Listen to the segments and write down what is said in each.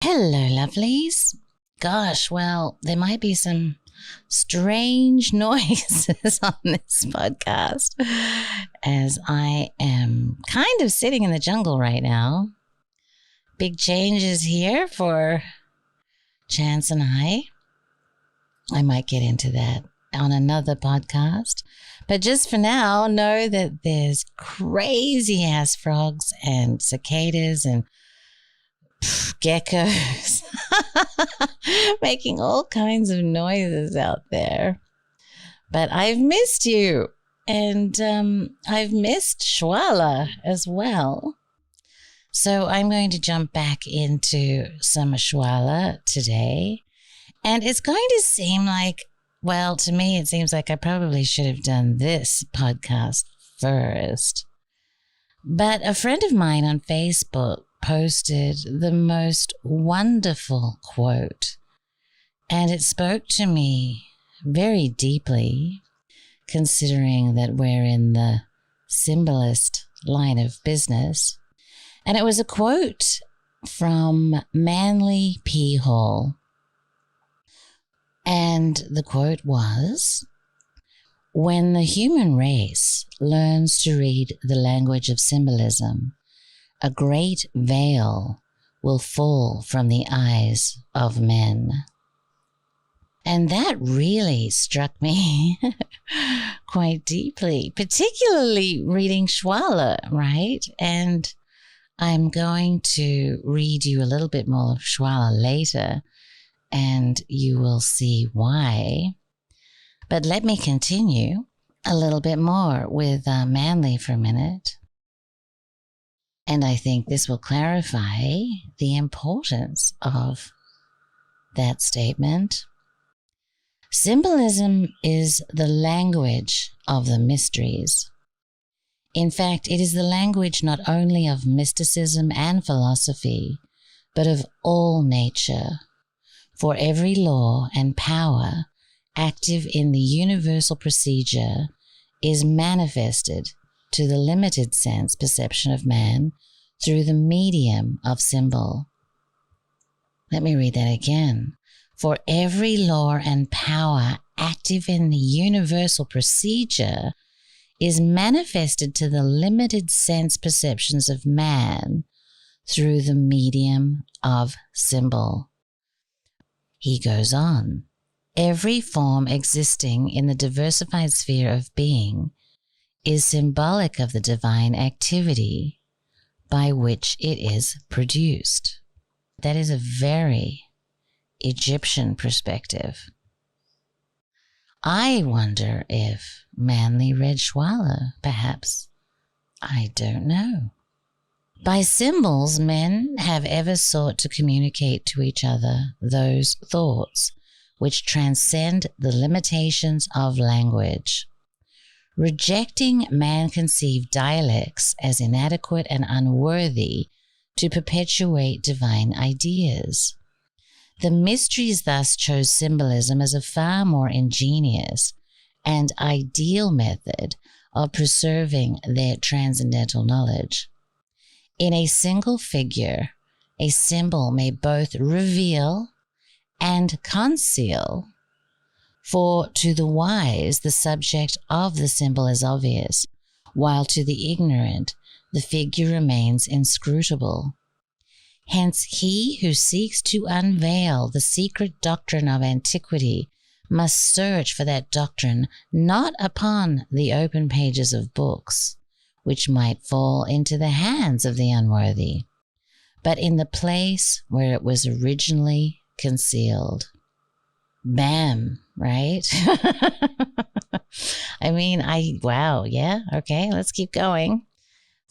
Hello, lovelies. Gosh, well, there might be some strange noises on this podcast as I am kind of sitting in the jungle right now. Big changes here for Chance and I. I might get into that on another podcast. But just for now, know that there's crazy ass frogs and cicadas and geckos making all kinds of noises out there. But I've missed you, and I've missed Schwaller as well. So I'm going to jump back into some Schwaller today, and it's going to seem like, well, to me it seems like I probably should have done this podcast first. But a friend of mine on Facebook posted the most wonderful quote, and it spoke to me very deeply, considering that we're in the symbolist line of business. And it was a quote from Manly P. Hall. And the quote was, "When the human race learns to read the language of symbolism, a great veil will fall from the eyes of men." And that really struck me quite deeply, particularly reading Schwaller, right? And I'm going to read you a little bit more of Schwaller later, and you will see why. But let me continue a little bit more with Manly for a minute. And I think this will clarify the importance of that statement. Symbolism is the language of the mysteries. In fact, it is the language not only of mysticism and philosophy, but of all nature. For every law and power active in the universal procedure is manifested to the limited sense perception of man through the medium of symbol. Let me read that again. For every law and power active in the universal procedure is manifested to the limited sense perceptions of man through the medium of symbol. He goes on. Every form existing in the diversified sphere of being is symbolic of the divine activity by which it is produced. That is a very Egyptian perspective. I wonder if Manly read Schwaller, perhaps. I don't know. By symbols, men have ever sought to communicate to each other those thoughts which transcend the limitations of language. Rejecting man-conceived dialects as inadequate and unworthy to perpetuate divine ideas. The mysteries thus chose symbolism as a far more ingenious and ideal method of preserving their transcendental knowledge. In a single figure, a symbol may both reveal and conceal. For to the wise, the subject of the symbol is obvious, while to the ignorant, the figure remains inscrutable. Hence, he who seeks to unveil the secret doctrine of antiquity must search for that doctrine not upon the open pages of books, which might fall into the hands of the unworthy, but in the place where it was originally concealed. Bam, right? Wow, yeah, okay, let's keep going.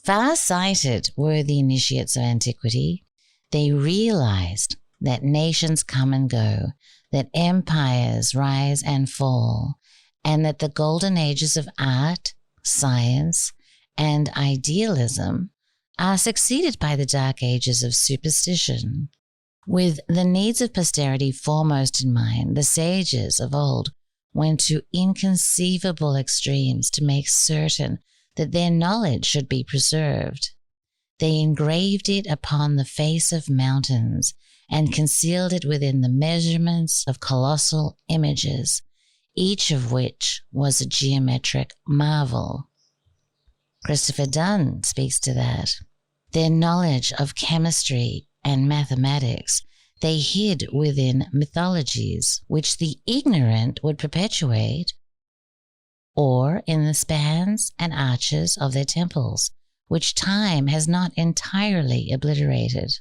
Far-sighted were the initiates of antiquity. They realized that nations come and go, that empires rise and fall, and that the golden ages of art, science, and idealism are succeeded by the dark ages of superstition. With the needs of posterity foremost in mind, the sages of old went to inconceivable extremes to make certain that their knowledge should be preserved. They engraved it upon the face of mountains and concealed it within the measurements of colossal images, each of which was a geometric marvel. Christopher Dunn speaks to that. Their knowledge of chemistry and mathematics they hid within mythologies, which the ignorant would perpetuate, or in the spans and arches of their temples, which time has not entirely obliterated.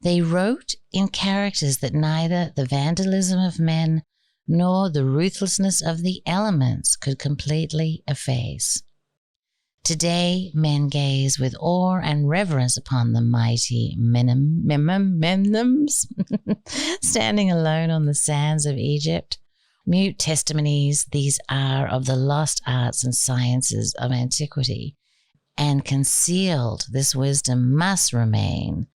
They wrote in characters that neither the vandalism of men nor the ruthlessness of the elements could completely efface. Today, men gaze with awe and reverence upon the mighty Menims standing alone on the sands of Egypt. Mute testimonies these are of the lost arts and sciences of antiquity, and concealed this wisdom must remain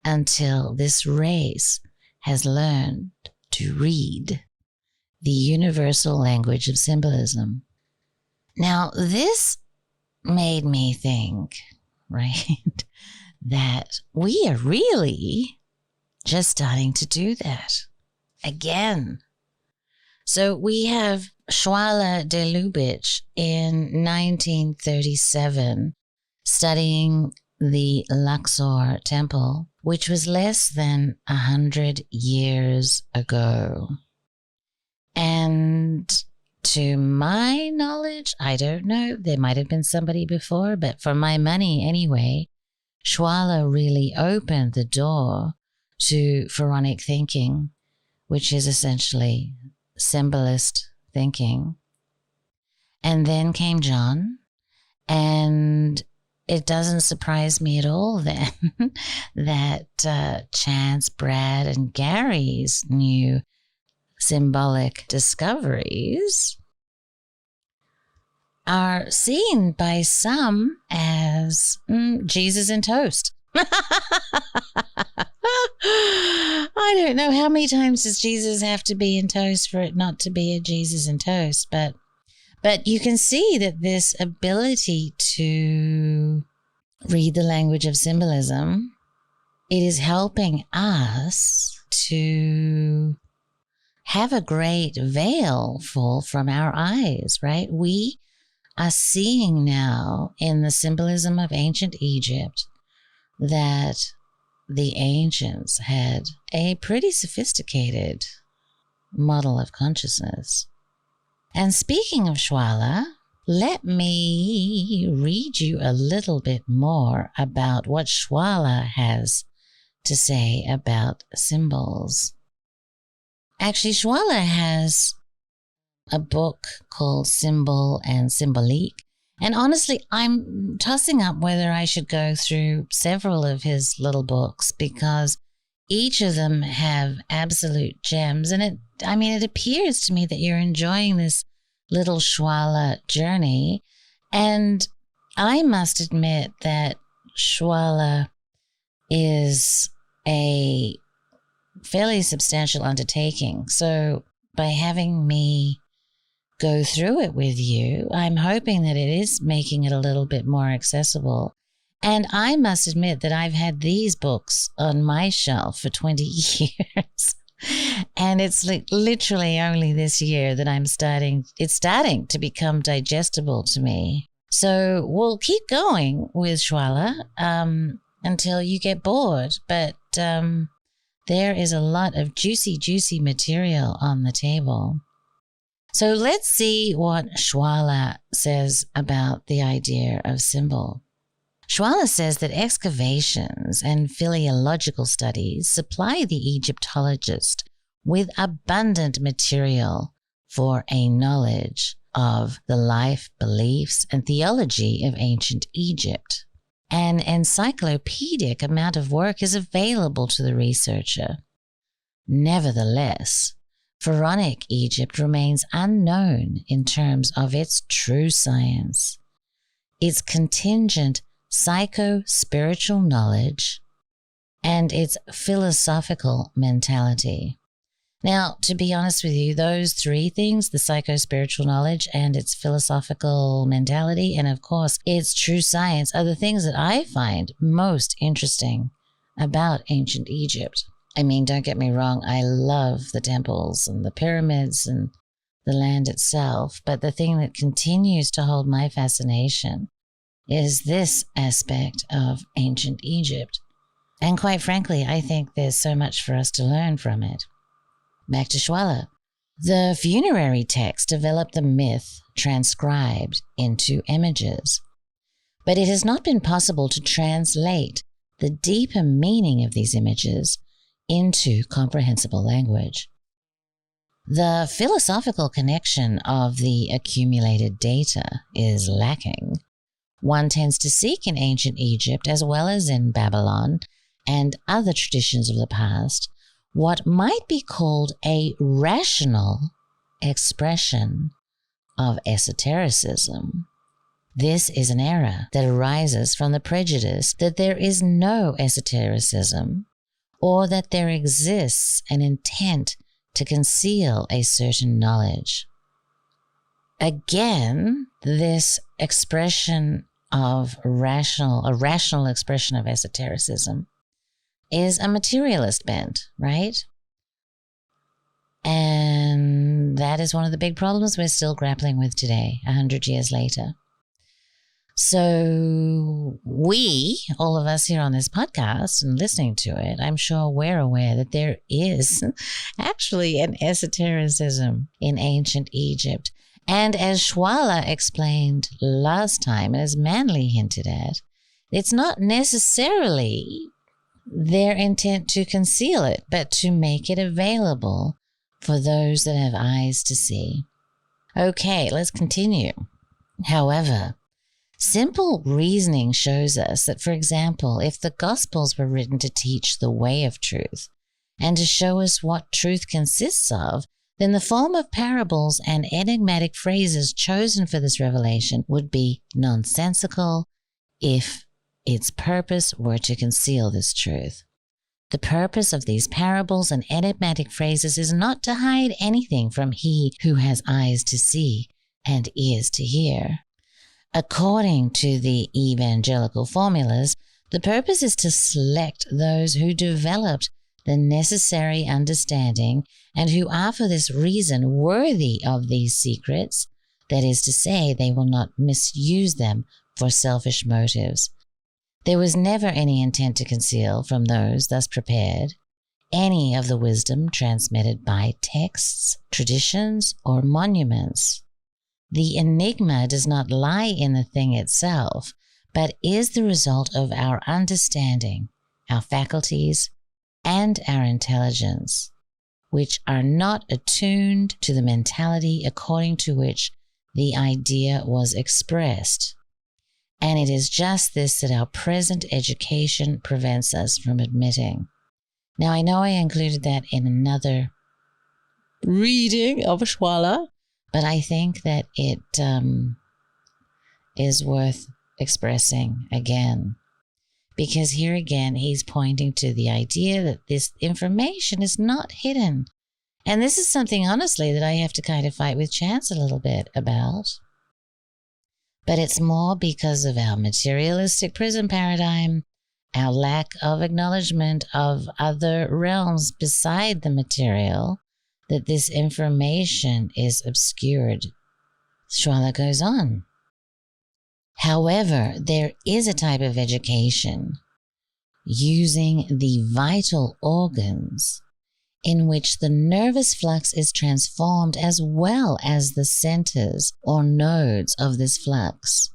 until this race has learned to read the universal language of symbolism. Now, this made me think, right, that we are really just starting to do that again. So we have Schwaller de Lubicz in 1937 studying the Luxor temple, which was less than 100 years ago. And to my knowledge, I don't know, there might have been somebody before, but for my money anyway, Schwaller really opened the door to pharaonic thinking, which is essentially symbolist thinking. And then came John, and it doesn't surprise me at all then that Chance, Brad, and Gary's new symbolic discoveries are seen by some as Jesus in toast. I don't know how many times does Jesus have to be in toast for it not to be a Jesus in toast, but you can see that this ability to read the language of symbolism, it is helping us to have a great veil fall from our eyes, right? We are seeing now in the symbolism of ancient Egypt that the ancients had a pretty sophisticated model of consciousness. And speaking of Schwaller, let me read you a little bit more about what Schwaller has to say about symbols. Actually, Schwaller has a book called Symbol and Symbolique. And honestly, I'm tossing up whether I should go through several of his little books because each of them have absolute gems. And it appears to me that you're enjoying this little Schwaller journey. And I must admit that Schwaller is a fairly substantial undertaking. So by having me go through it with you, I'm hoping that it is making it a little bit more accessible. And I must admit that I've had these books on my shelf for 20 years. And it's like literally only this year that it's starting to become digestible to me. So we'll keep going with Schwaller until you get bored. But there is a lot of juicy material on the table. So let's see what Schwaller says about the idea of symbol. Schwaller says that excavations and philological studies supply the Egyptologist with abundant material for a knowledge of the life, beliefs, and theology of ancient Egypt. An encyclopedic amount of work is available to the researcher. Nevertheless, pharaonic Egypt remains unknown in terms of its true science, its contingent psycho-spiritual knowledge, and its philosophical mentality. Now, to be honest with you, those three things, the psycho-spiritual knowledge and its philosophical mentality, and of course, its true science, are the things that I find most interesting about ancient Egypt. I mean, don't get me wrong, I love the temples and the pyramids and the land itself, but the thing that continues to hold my fascination is this aspect of ancient Egypt. And quite frankly, I think there's so much for us to learn from it. Back to Schwaller. The funerary text developed the myth transcribed into images, but it has not been possible to translate the deeper meaning of these images into comprehensible language. The philosophical connection of the accumulated data is lacking. One tends to seek in ancient Egypt, as well as in Babylon and other traditions of the past, what might be called a rational expression of esotericism. This is an error that arises from the prejudice that there is no esotericism, or that there exists an intent to conceal a certain knowledge. Again, this expression of a rational expression of esotericism is a materialist bent, right? And that is one of the big problems we're still grappling with today, 100 years later. So we, all of us here on this podcast and listening to it, I'm sure we're aware that there is actually an esotericism in ancient Egypt. And as Schwaller explained last time, and as Manley hinted at, it's not necessarily their intent to conceal it, but to make it available for those that have eyes to see. Okay, let's continue. However, simple reasoning shows us that, for example, if the Gospels were written to teach the way of truth and to show us what truth consists of, then the form of parables and enigmatic phrases chosen for this revelation would be nonsensical if its purpose were to conceal this truth. The purpose of these parables and enigmatic phrases is not to hide anything from he who has eyes to see and ears to hear. According to the evangelical formulas, the purpose is to select those who developed the necessary understanding and who are for this reason worthy of these secrets, that is to say, they will not misuse them for selfish motives. There was never any intent to conceal from those thus prepared any of the wisdom transmitted by texts, traditions, or monuments. The enigma does not lie in the thing itself, but is the result of our understanding, our faculties, and our intelligence, which are not attuned to the mentality according to which the idea was expressed. And it is just this that our present education prevents us from admitting. Now, I know I included that in another reading of Schwaller, but I think that it is worth expressing again. Because here again, he's pointing to the idea that this information is not hidden. And this is something, honestly, that I have to kind of fight with Chance a little bit about. But it's more because of our materialistic prison paradigm, our lack of acknowledgement of other realms beside the material, that this information is obscured. Schwaller goes on. However, there is a type of education using the vital organs in which the nervous flux is transformed as well as the centers or nodes of this flux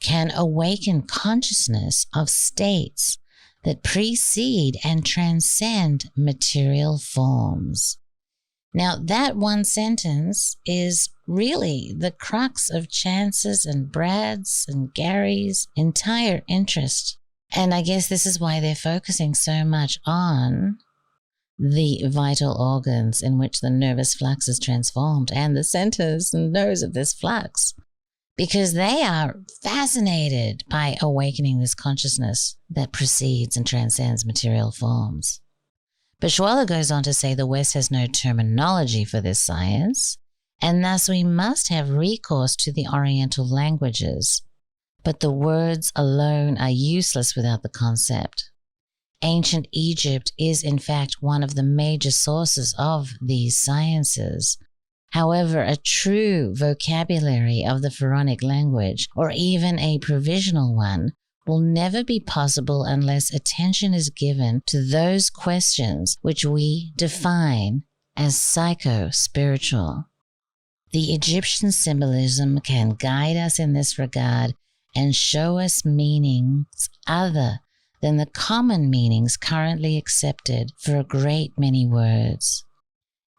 can awaken consciousness of states that precede and transcend material forms. Now, that one sentence is really the crux of Chance's and Brad's and Gary's entire interest. And I guess this is why they're focusing so much on the vital organs in which the nervous flux is transformed and the centers and nodes of this flux, because they are fascinated by awakening this consciousness that precedes and transcends material forms. But Schwaller goes on to say the West has no terminology for this science, and thus we must have recourse to the Oriental languages. But the words alone are useless without the concept. Ancient Egypt is in fact one of the major sources of these sciences. However, a true vocabulary of the Pharaonic language, or even a provisional one, will never be possible unless attention is given to those questions which we define as psycho-spiritual. The Egyptian symbolism can guide us in this regard and show us meanings other than the common meanings currently accepted for a great many words.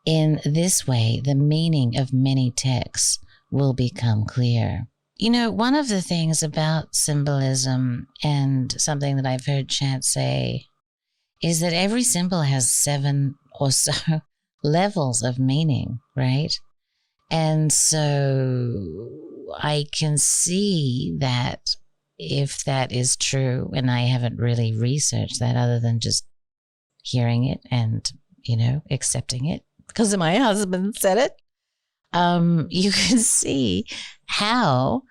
In this way, the meaning of many texts will become clear. You know, one of the things about symbolism, and something that I've heard Chant say, is that every symbol has 7 or so levels of meaning, right? And so I can see that if that is true, and I haven't really researched that other than just hearing it and, accepting it because my husband said it, you can see how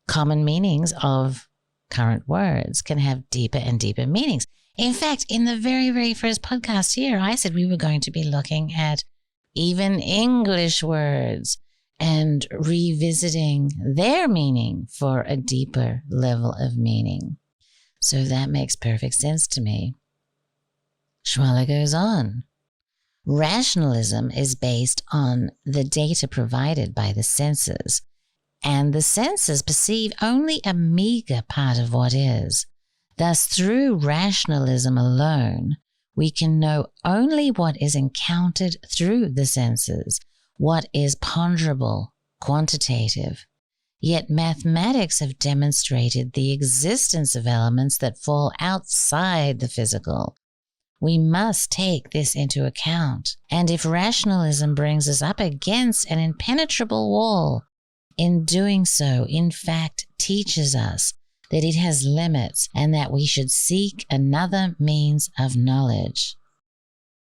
common meanings of current words can have deeper and deeper meanings. In fact, in the very, very first podcast here, I said we were going to be looking at even English words and revisiting their meaning for a deeper level of meaning. So that makes perfect sense to me. Schwaller goes on. Rationalism is based on the data provided by the senses, and the senses perceive only a meager part of what is. Thus, through rationalism alone, we can know only what is encountered through the senses, what is ponderable, quantitative. Yet mathematics have demonstrated the existence of elements that fall outside the physical. We must take this into account, and if rationalism brings us up against an impenetrable wall, in doing so, in fact, teaches us that it has limits and that we should seek another means of knowledge.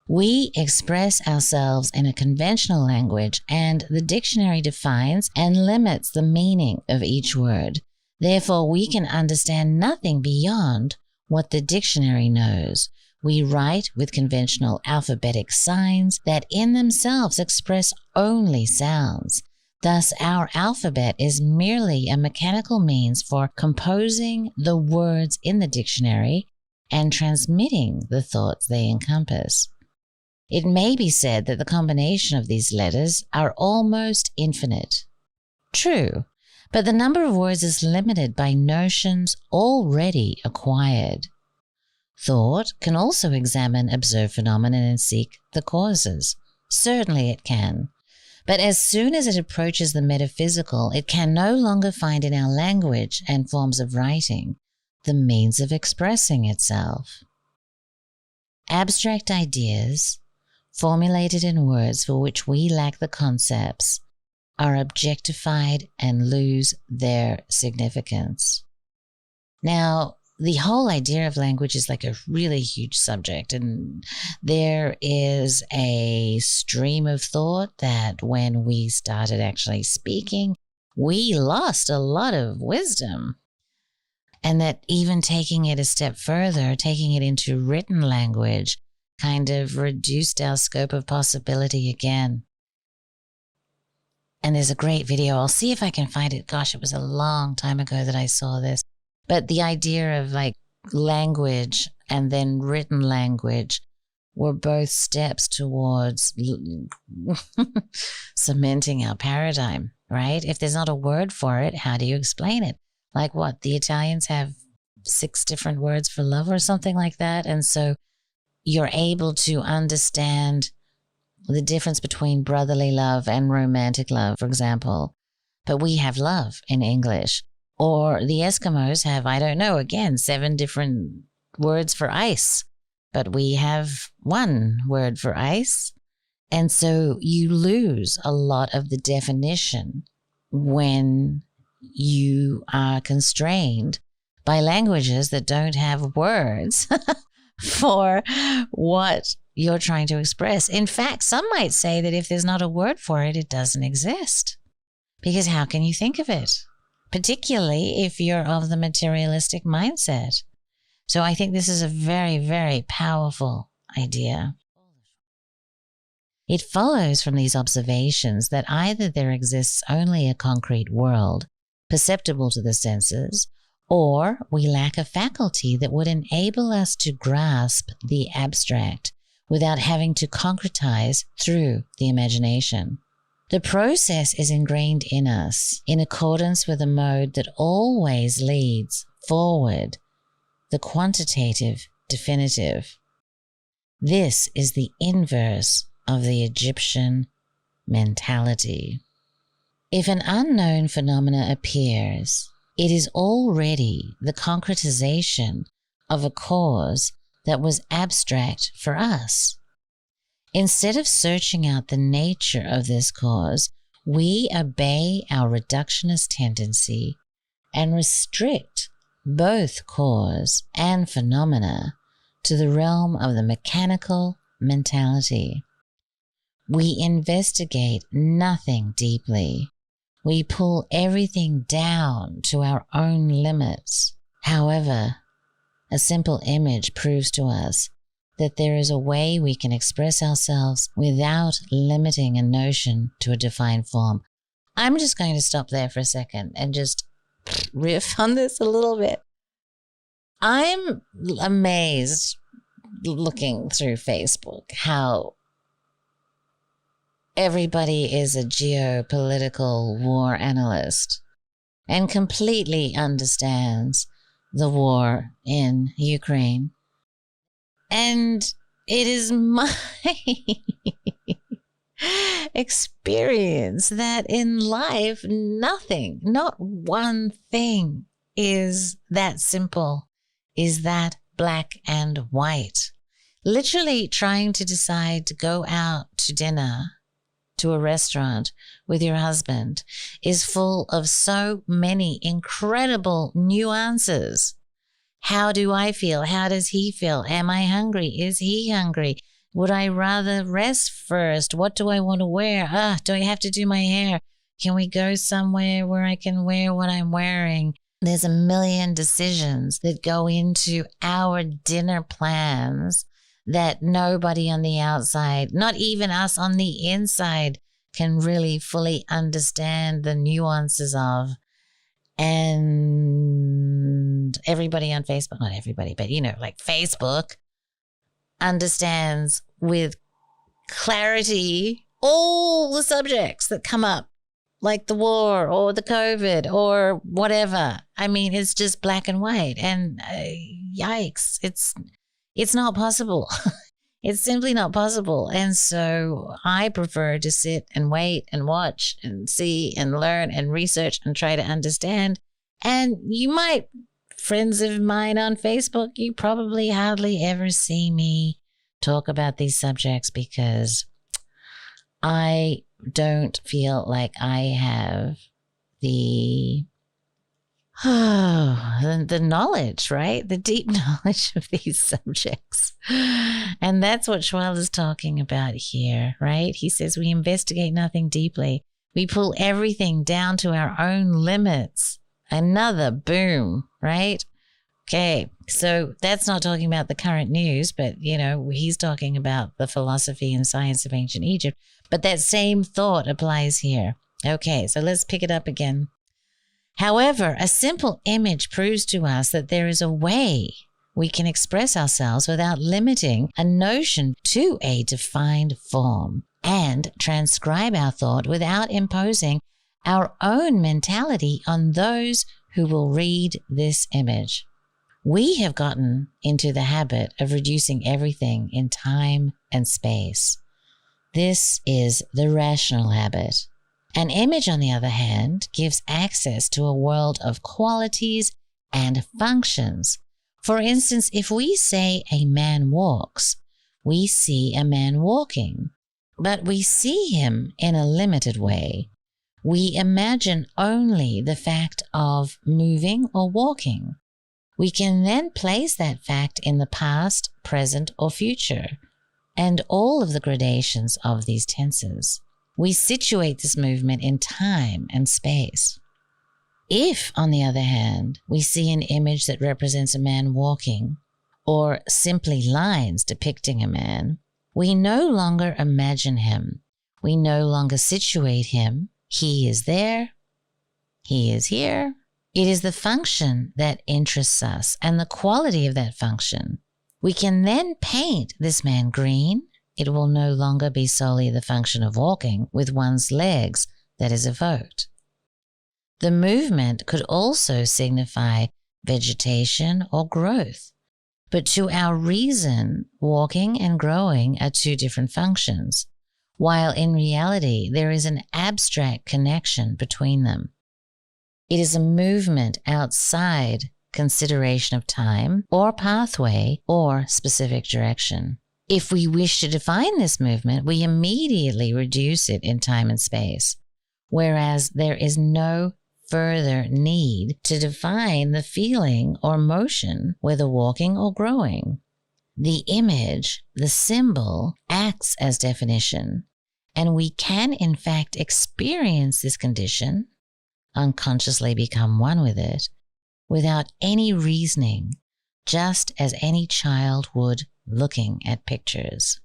We express ourselves in a conventional language, and the dictionary defines and limits the meaning of each word. Therefore, we can understand nothing beyond what the dictionary knows. We write with conventional alphabetic signs that in themselves express only sounds. Thus, our alphabet is merely a mechanical means for composing the words in the dictionary and transmitting the thoughts they encompass. It may be said that the combination of these letters are almost infinite. True, but the number of words is limited by notions already acquired. Thought can also examine observed phenomena and seek the causes. Certainly it can. But as soon as it approaches the metaphysical, it can no longer find in our language and forms of writing the means of expressing itself. Abstract ideas, formulated in words for which we lack the concepts, are objectified and lose their significance. Now, the whole idea of language is like a really huge subject, and there is a stream of thought that when we started actually speaking, we lost a lot of wisdom. And that even taking it a step further, taking it into written language, kind of reduced our scope of possibility again. And there's a great video. I'll see if I can find it. Gosh, it was a long time ago that I saw this. But the idea of like language and then written language were both steps towards cementing our paradigm, right? If there's not a word for it, how do you explain it? Like what? The Italians have 6 different words for love or something like that. And so you're able to understand the difference between brotherly love and romantic love, for example. But we have love in English. Or the Eskimos have, I don't know, again, 7 different words for ice. But we have 1 word for ice. And so you lose a lot of the definition when you are constrained by languages that don't have words for what you're trying to express. In fact, some might say that if there's not a word for it, it doesn't exist. Because how can you think of it? Particularly if you're of the materialistic mindset. So I think this is a very, very powerful idea. It follows from these observations that either there exists only a concrete world, perceptible to the senses, or we lack a faculty that would enable us to grasp the abstract without having to concretize through the imagination. The process is ingrained in us in accordance with a mode that always leads forward, the quantitative definitive. This is the inverse of the Egyptian mentality. If an unknown phenomena appears, it is already the concretization of a cause that was abstract for us. Instead of searching out the nature of this cause, we obey our reductionist tendency and restrict both cause and phenomena to the realm of the mechanical mentality. We investigate nothing deeply. We pull everything down to our own limits. However, a simple image proves to us that there is a way we can express ourselves without limiting a notion to a defined form. I'm just going to stop there for a second and just riff on this a little bit. I'm amazed looking through Facebook how everybody is a geopolitical war analyst and completely understands the war in Ukraine. And it is my experience that in life, nothing, not one thing is that simple, is that black and white. Literally trying to decide to go out to dinner, to a restaurant with your husband is full of so many incredible nuances. How do I feel? How does he feel? Am I hungry? Is he hungry? Would I rather rest first? What do I want to wear? Do I have to do my hair? Can we go somewhere where I can wear what I'm wearing? There's a million decisions that go into our dinner plans that nobody on the outside, not even us on the inside, can really fully understand the nuances of. And everybody on Facebook, not everybody, but like Facebook understands with clarity all the subjects that come up, like the war or the COVID or whatever. I mean, it's just black and white, and yikes, it's not possible. It's simply not possible. And so I prefer to sit and wait and watch and see and learn and research and try to understand. And you might, friends of mine on Facebook, you probably hardly ever see me talk about these subjects because I don't feel like I have the knowledge, right? The deep knowledge of these subjects. And that's what Schwaller's talking about here, right? He says we investigate nothing deeply. We pull everything down to our own limits. Another boom, right? Okay, so that's not talking about the current news, but, he's talking about the philosophy and science of ancient Egypt. But that same thought applies here. Okay, so let's pick it up again. However, a simple image proves to us that there is a way we can express ourselves without limiting a notion to a defined form and transcribe our thought without imposing our own mentality on those who will read this image. We have gotten into the habit of reducing everything in time and space. This is the rational habit. An image, on the other hand, gives access to a world of qualities and functions. For instance, if we say a man walks, we see a man walking, but we see him in a limited way. We imagine only the fact of moving or walking. We can then place that fact in the past, present, or future, and all of the gradations of these tenses. We situate this movement in time and space. If, on the other hand, we see an image that represents a man walking, or simply lines depicting a man, we no longer imagine him. We no longer situate him. He is there. He is here. It is the function that interests us and the quality of that function. We can then paint this man green. It will no longer be solely the function of walking with one's legs that is evoked. The movement could also signify vegetation or growth. But to our reason, walking and growing are two different functions, while in reality there is an abstract connection between them. It is a movement outside consideration of time or pathway or specific direction. If we wish to define this movement, we immediately reduce it in time and space, whereas there is no further need to define the feeling or motion, whether walking or growing. The image, the symbol, acts as definition, and we can in fact experience this condition, unconsciously become one with it, without any reasoning, just as any child would looking at pictures.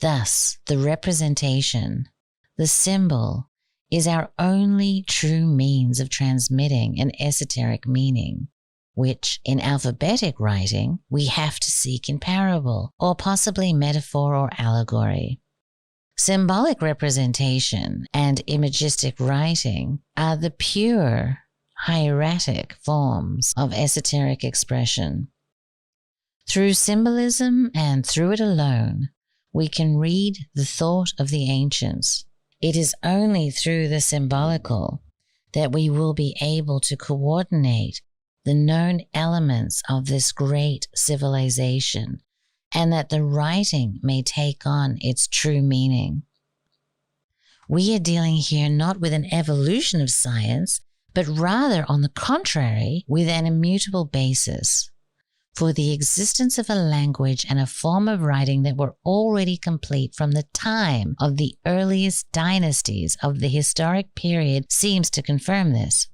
Thus, the representation, the symbol, is our only true means of transmitting an esoteric meaning, which, in alphabetic writing, we have to seek in parable, or possibly metaphor or allegory. Symbolic representation and imagistic writing are the pure, hieratic forms of esoteric expression. Through symbolism and through it alone, we can read the thought of the ancients. It is only through the symbolical that we will be able to coordinate the known elements of this great civilization, and that the writing may take on its true meaning. We are dealing here not with an evolution of science, but rather, on the contrary, with an immutable basis. For the existence of a language and a form of writing that were already complete from the time of the earliest dynasties of the historic period seems to confirm this.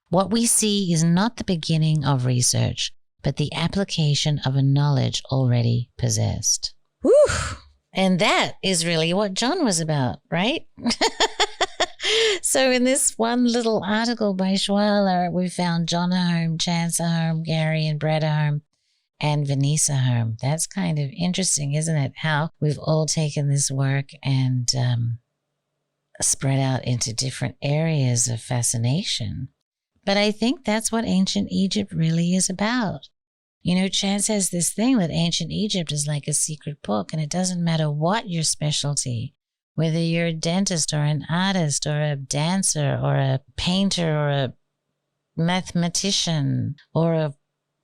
What we see is not the beginning of research, but the application of a knowledge already possessed. Whew! And that is really what John was about, right? So in this one little article by Schwaller, we found John Ahome, Chance Ahome, Gary and Brett Ahome, and Vanessa Ahome. That's kind of interesting, isn't it? How we've all taken this work and spread out into different areas of fascination. But I think that's what ancient Egypt really is about. You know, Chance has this thing that ancient Egypt is like a secret book, and it doesn't matter what your specialty, whether you're a dentist or an artist or a dancer or a painter or a mathematician or a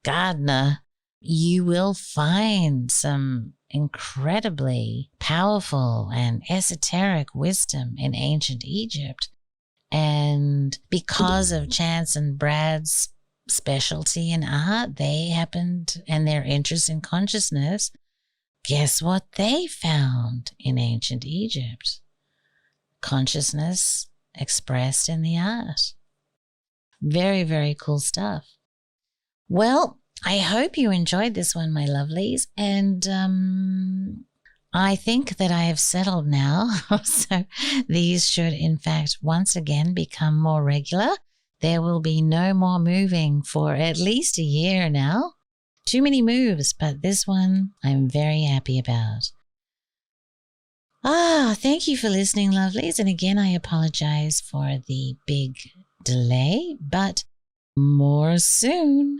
gardener, you will find some incredibly powerful and esoteric wisdom in ancient Egypt. And because of Chance and Brad's specialty in art, they happened, and their interest in consciousness, guess what they found in ancient Egypt? Consciousness expressed in the art. Very, very cool stuff. Well, I hope you enjoyed this one, my lovelies, and I think that I have settled now, so these should in fact once again become more regular. There will be no more moving for at least a year now. Too many moves, but this one I'm very happy about. Thank you for listening, lovelies, and again I apologize for the big delay, but more soon.